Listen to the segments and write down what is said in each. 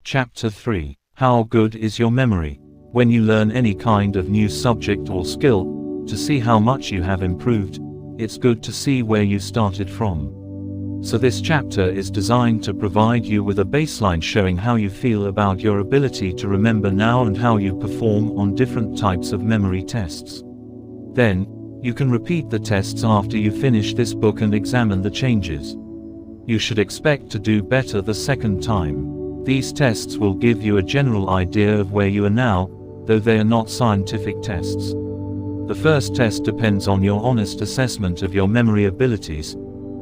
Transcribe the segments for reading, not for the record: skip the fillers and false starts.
Chapter 3. How good is your memory? When you learn any kind of new subject or skill, to see how much you have improved, it's good to see where you started from. So this chapter is designed to provide you with a baseline showing how you feel about your ability to remember now and how you perform on different types of memory tests. Then, you can repeat the tests after you finish this book and examine the changes. You should expect to do better the second time. These tests will give you a general idea of where you are now, though they are not scientific tests. The first test depends on your honest assessment of your memory abilities,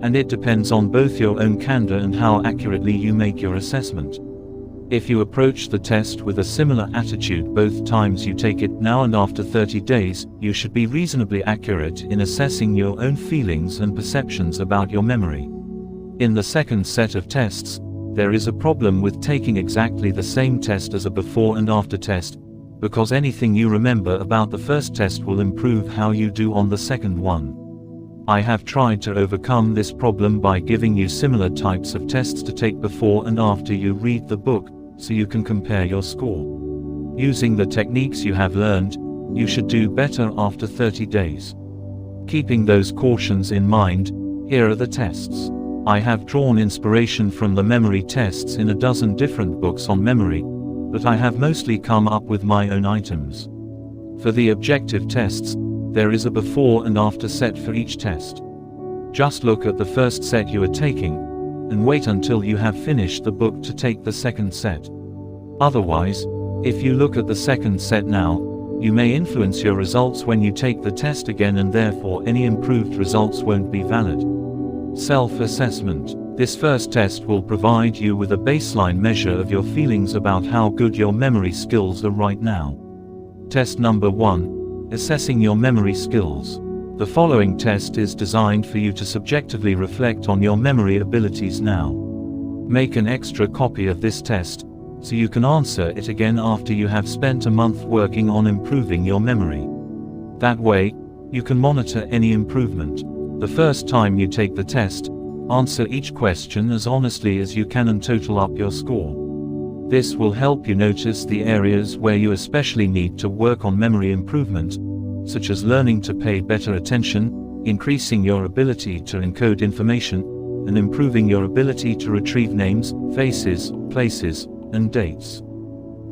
and it depends on both your own candor and how accurately you make your assessment. If you approach the test with a similar attitude both times you take it, now and after 30 days, you should be reasonably accurate in assessing your own feelings and perceptions about your memory. In the second set of tests, there is a problem with taking exactly the same test as a before and after test, because anything you remember about the first test will improve how you do on the second one. I have tried to overcome this problem by giving you similar types of tests to take before and after you read the book, so you can compare your score. Using the techniques you have learned, you should do better after 30 days. Keeping those cautions in mind, here are the tests. I have drawn inspiration from the memory tests in a dozen different books on memory, but I have mostly come up with my own items. For the objective tests, there is a before and after set for each test. Just look at the first set you are taking, and wait until you have finished the book to take the second set. Otherwise, if you look at the second set now, you may influence your results when you take the test again, and therefore any improved results won't be valid. Self-assessment. This first test will provide you with a baseline measure of your feelings about how good your memory skills are right now. Test number 1. Assessing your memory skills. The following test is designed for you to subjectively reflect on your memory abilities now. Make an extra copy of this test, so you can answer it again after you have spent a month working on improving your memory. That way, you can monitor any improvement. The first time you take the test, answer each question as honestly as you can and total up your score. This will help you notice the areas where you especially need to work on memory improvement, such as learning to pay better attention, increasing your ability to encode information, and improving your ability to retrieve names, faces, places, and dates.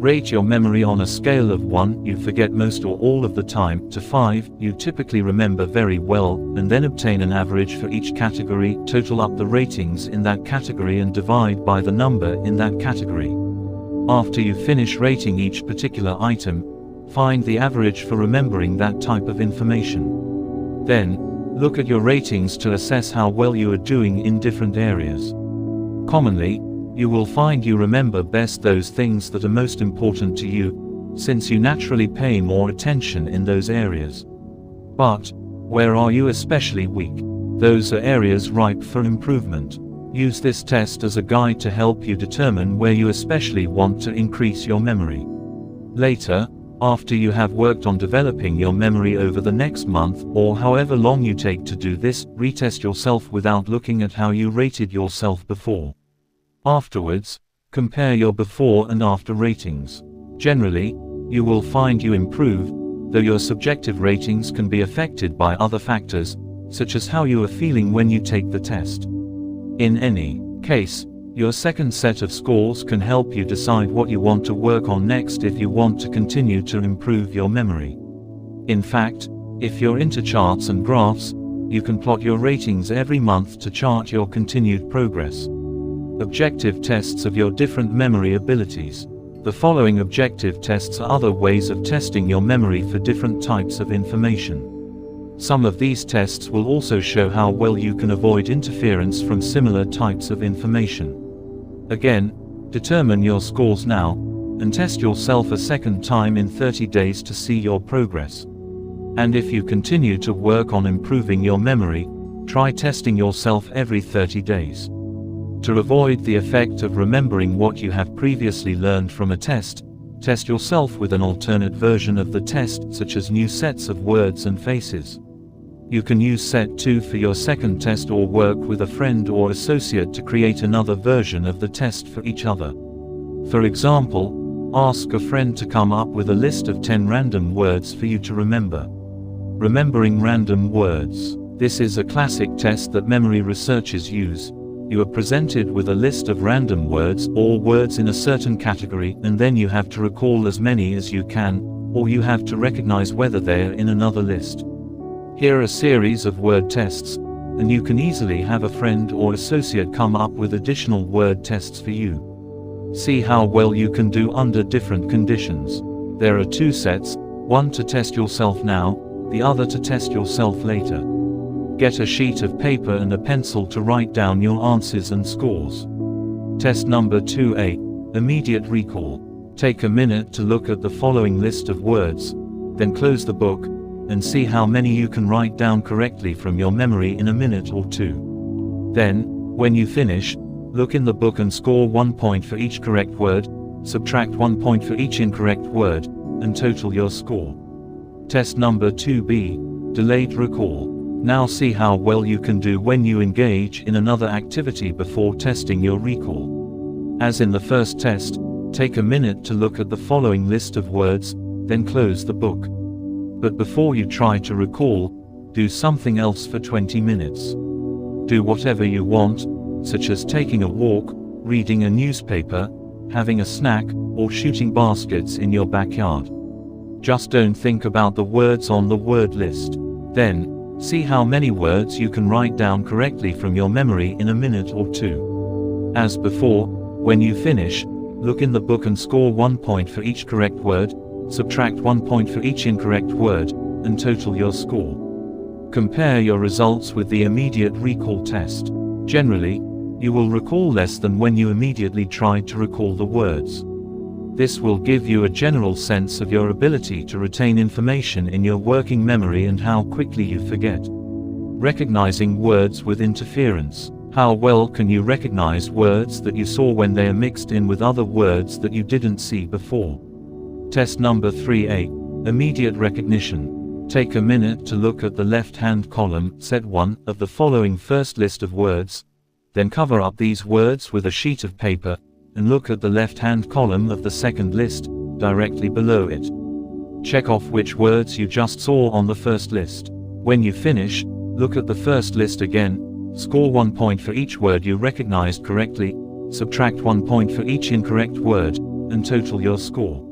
Rate your memory on a scale of 1, you forget most or all of the time, to 5, you typically remember very well, and then obtain an average for each category, total up the ratings in that category and divide by the number in that category. After you finish rating each particular item, find the average for remembering that type of information. Then, look at your ratings to assess how well you are doing in different areas. Commonly, you will find you remember best those things that are most important to you, since you naturally pay more attention in those areas. But, where are you especially weak? Those are areas ripe for improvement. Use this test as a guide to help you determine where you especially want to increase your memory. Later, after you have worked on developing your memory over the next month, or however long you take to do this, retest yourself without looking at how you rated yourself before. Afterwards, compare your before and after ratings. Generally, you will find you improve, though your subjective ratings can be affected by other factors, such as how you are feeling when you take the test. In any case, your second set of scores can help you decide what you want to work on next if you want to continue to improve your memory. In fact, if you're into charts and graphs, you can plot your ratings every month to chart your continued progress. Objective tests of your different memory abilities. The following objective tests are other ways of testing your memory for different types of information. Some of these tests will also show how well you can avoid interference from similar types of information. Again, determine your scores now, and test yourself a second time in 30 days to see your progress. And if you continue to work on improving your memory, try testing yourself every 30 days. To avoid the effect of remembering what you have previously learned from a test, test yourself with an alternate version of the test, such as new sets of words and faces. You can use set 2 for your second test, or work with a friend or associate to create another version of the test for each other. For example, ask a friend to come up with a list of 10 random words for you to remember. Remembering random words. This is a classic test that memory researchers use. You are presented with a list of random words, all words in a certain category, and then you have to recall as many as you can, or you have to recognize whether they are in another list. Here are a series of word tests, and you can easily have a friend or associate come up with additional word tests for you. See how well you can do under different conditions. There are 2 sets, one to test yourself now, the other to test yourself later. Get a sheet of paper and a pencil to write down your answers and scores. Test number 2A, immediate recall. Take a minute to look at the following list of words, then close the book, and see how many you can write down correctly from your memory in a minute or 2. Then, when you finish, look in the book and score 1 point for each correct word, subtract 1 point for each incorrect word, and total your score. Test number 2B, delayed recall. Now see how well you can do when you engage in another activity before testing your recall. As in the first test, take a minute to look at the following list of words, then close the book. But before you try to recall, do something else for 20 minutes. Do whatever you want, such as taking a walk, reading a newspaper, having a snack, or shooting baskets in your backyard. Just don't think about the words on the word list. Then, see how many words you can write down correctly from your memory in a minute or 2. As before, when you finish, look in the book and score 1 point for each correct word, subtract 1 point for each incorrect word, and total your score. Compare your results with the immediate recall test. Generally, you will recall less than when you immediately tried to recall the words. This will give you a general sense of your ability to retain information in your working memory and how quickly you forget. Recognizing words with interference. How well can you recognize words that you saw when they are mixed in with other words that you didn't see before? Test number 3A, immediate recognition. Take a minute to look at the left-hand column, set 1, of the following first list of words, then cover up these words with a sheet of paper, and look at the left-hand column of the second list, directly below it. Check off which words you just saw on the first list. When you finish, look at the first list again, score 1 point for each word you recognized correctly, subtract 1 point for each incorrect word, and total your score.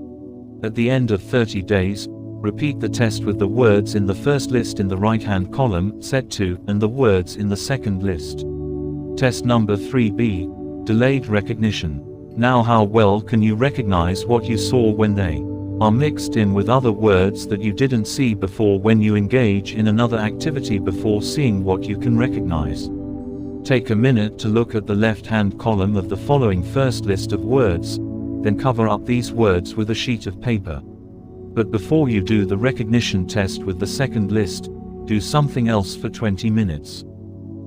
At the end of 30 days, repeat the test with the words in the first list in the right-hand column, set 2, and the words in the second list. Test number 3B, delayed recognition. Now how well can you recognize what you saw when they are mixed in with other words that you didn't see before when you engage in another activity before seeing what you can recognize? Take a minute to look at the left-hand column of the following first list of words, then cover up these words with a sheet of paper. But before you do the recognition test with the second list, do something else for 20 minutes.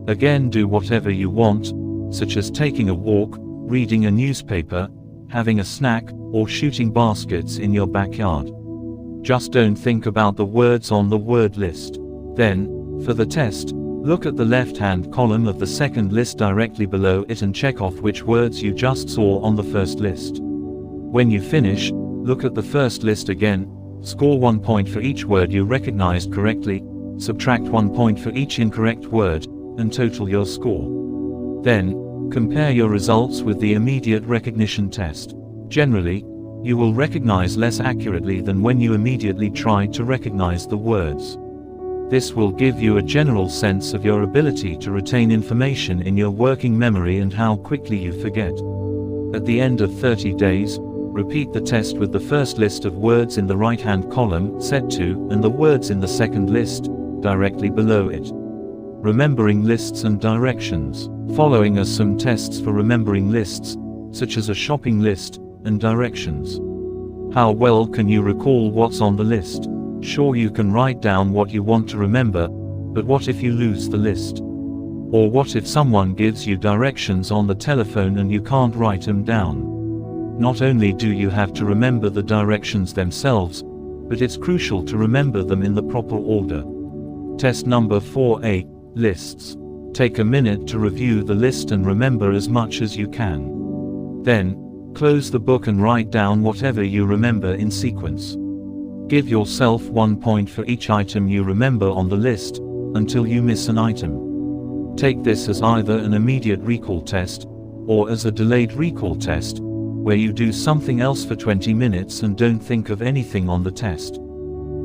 Again, do whatever you want, such as taking a walk, reading a newspaper, having a snack, or shooting baskets in your backyard. Just don't think about the words on the word list. Then, for the test, look at the left-hand column of the second list directly below it and check off which words you just saw on the first list. When you finish, look at the first list again, score 1 point for each word you recognized correctly, subtract 1 point for each incorrect word, and total your score. Then, compare your results with the immediate recognition test. Generally, you will recognize less accurately than when you immediately tried to recognize the words. This will give you a general sense of your ability to retain information in your working memory and how quickly you forget. At the end of 30 days, repeat the test with the first list of words in the right-hand column, set 2, and the words in the second list, directly below it. Remembering lists and directions. Following are some tests for remembering lists, such as a shopping list, and directions. How well can you recall what's on the list? Sure, you can write down what you want to remember, but what if you lose the list? Or what if someone gives you directions on the telephone and you can't write them down? Not only do you have to remember the directions themselves, but it's crucial to remember them in the proper order. Test number 4A, lists. Take a minute to review the list and remember as much as you can. Then, Close the book and write down whatever you remember in sequence. Give yourself 1 point for each item you remember on the list, until you miss an item. Take this as either an immediate recall test, or as a delayed recall test, where you do something else for 20 minutes and don't think of anything on the test.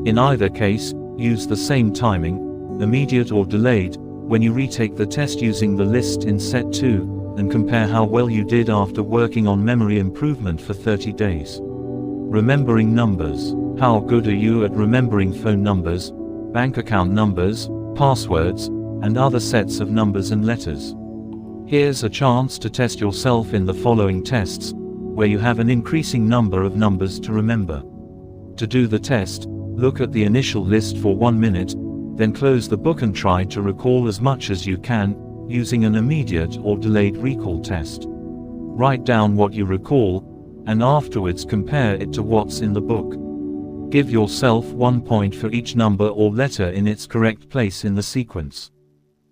In either case, use the same timing, immediate or delayed, when you retake the test using the list in set 2, and compare how well you did after working on memory improvement for 30 days. Remembering numbers. How good are you at remembering phone numbers, bank account numbers, passwords, and other sets of numbers and letters? Here's a chance to test yourself in the following tests, where you have an increasing number of numbers to remember. To do the test, look at the initial list for 1 minute, then close the book and try to recall as much as you can, using an immediate or delayed recall test. Write down what you recall, and afterwards compare it to what's in the book. Give yourself 1 point for each number or letter in its correct place in the sequence.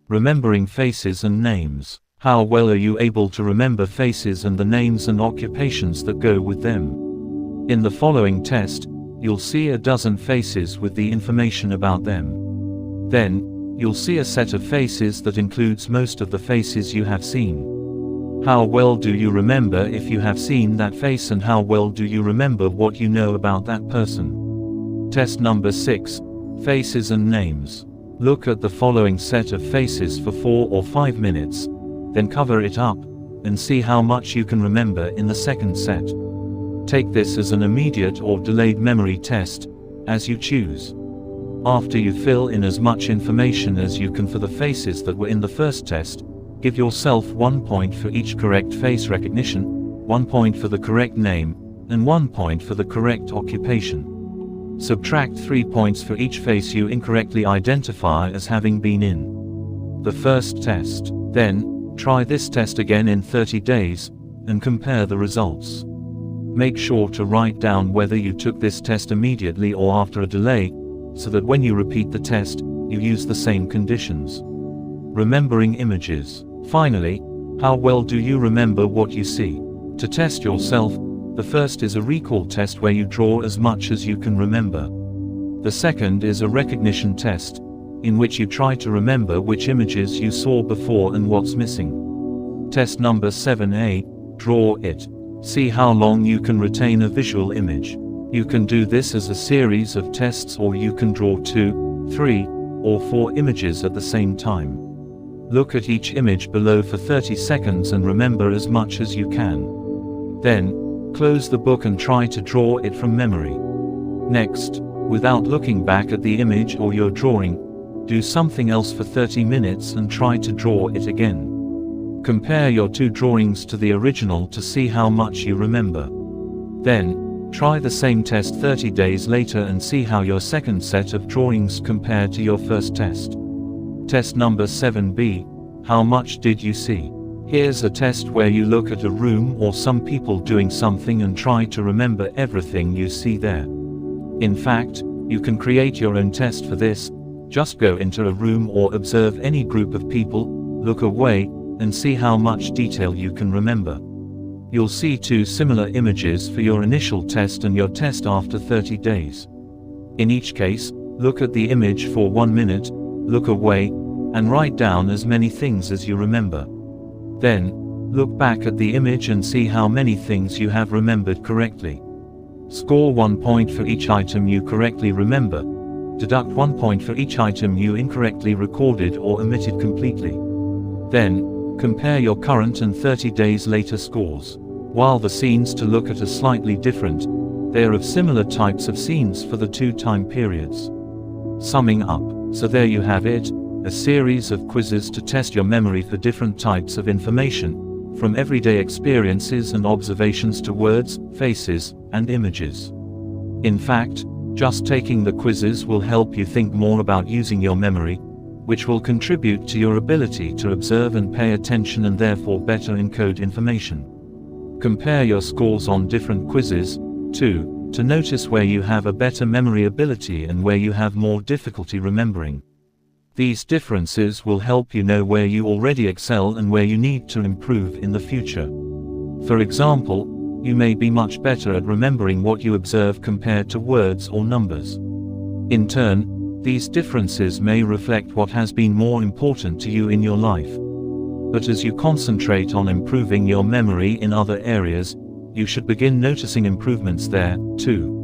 Remembering faces and names. How well are you able to remember faces and the names and occupations that go with them? In the following test, you'll see a dozen faces with the information about them. Then, you'll see a set of faces that includes most of the faces you have seen. How well do you remember if you have seen that face, and how well do you remember what you know about that person? Test number 6. Faces and names. Look at the following set of faces for 4 or 5 minutes, then cover it up, and see how much you can remember in the second set. Take this as an immediate or delayed memory test, as you choose. After you fill in as much information as you can for the faces that were in the first test, give yourself 1 point for each correct face recognition, 1 point for the correct name, and 1 point for the correct occupation. Subtract 3 points for each face you incorrectly identify as having been in the first test. Then, try this test again in 30 days, and compare the results. Make sure to write down whether you took this test immediately or after a delay, so that when you repeat the test, you use the same conditions. Remembering images. Finally, how well do you remember what you see? To test yourself, the first is a recall test where you draw as much as you can remember. The second is a recognition test, in which you try to remember which images you saw before and what's missing. Test number 7a, draw it. See how long you can retain a visual image. You can do this as a series of tests, or you can draw 2, 3, or 4 images at the same time. Look at each image below for 30 seconds and remember as much as you can. Then, close the book and try to draw it from memory. Next, without looking back at the image or your drawing, do something else for 30 minutes and try to draw it again. Compare your 2 drawings to the original to see how much you remember. Then, try the same test 30 days later and see how your second set of drawings compare to your first test. Test number 7b, how much did you see? Here's a test where you look at a room or some people doing something and try to remember everything you see there. In fact, you can create your own test for this. Just go into a room or observe any group of people, look away, and see how much detail you can remember. You'll see 2 similar images for your initial test and your test after 30 days. In each case, look at the image for 1 minute, look away, and write down as many things as you remember. Then, look back at the image and see how many things you have remembered correctly. Score 1 point for each item you correctly remember. Deduct 1 point for each item you incorrectly recorded or omitted completely. Then, compare your current and 30 days later scores. While the scenes to look at are slightly different, they are of similar types of scenes for the 2 time periods. Summing up. So there you have it, a series of quizzes to test your memory for different types of information, from everyday experiences and observations to words, faces, and images. In fact, just taking the quizzes will help you think more about using your memory, which will contribute to your ability to observe and pay attention and therefore better encode information. Compare your scores on different quizzes, too, to notice where you have a better memory ability and where you have more difficulty remembering. These differences will help you know where you already excel and where you need to improve in the future. For example, you may be much better at remembering what you observe compared to words or numbers. In turn, these differences may reflect what has been more important to you in your life. But as you concentrate on improving your memory in other areas, you should begin noticing improvements there, too.